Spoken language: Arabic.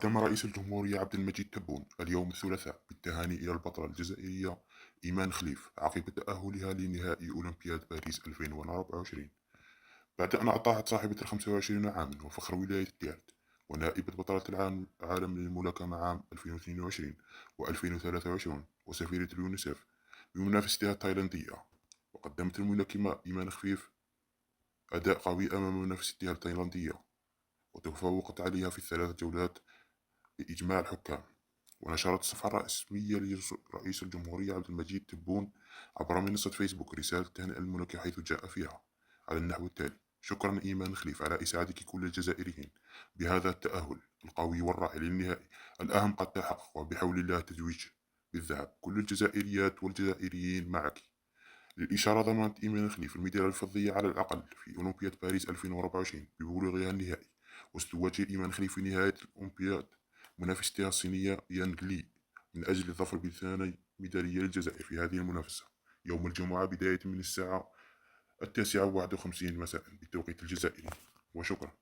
قدم رئيس الجمهورية عبد المجيد تبون اليوم الثلاثاء بالتهاني إلى البطلة الجزائرية إيمان خليف عقب تأهلها لنهائي أولمبياد باريس 2024 بعد أن أطاحت صاحبة 25 عاما وفخر ولاية ديرت ونائبة بطلة العالم للملاكمة عام 2022 و2023 وسفيرة اليونيسف بمنافستها التايلاندية. وقدمت الملاكمة إيمان خفيف أداء قوي أمام منافستها التايلاندية وتفوقت عليها في الثلاث جولات بإجماع الحكام. ونشرت الصفحة الرسمية لرئيس الجمهورية عبد المجيد تبون عبر منصة فيسبوك رسالة تهنئة الملكة، حيث جاء فيها على النحو التالي: شكرا إيمان خليف على إسعادك كل الجزائريين بهذا التأهل القوي والرائع للنهائي الأهم قد تحقق، وبحول الله تتويج بالذهب. كل الجزائريات والجزائريين معك. للإشارة، ضمنت إيمان خليف الميدالية الفضية على الأقل في أولمبياد باريس 2024 ببلوغها النهائي، وستواجه إيمان خليف في نهاية الأولمبياد منافستها الصينية يانغ لي من أجل الظفر بثاني ميدالية للجزائر في هذه المنافسة يوم الجمعة بداية من الساعة 9:51 مساء بالتوقيت الجزائري. وشكرا.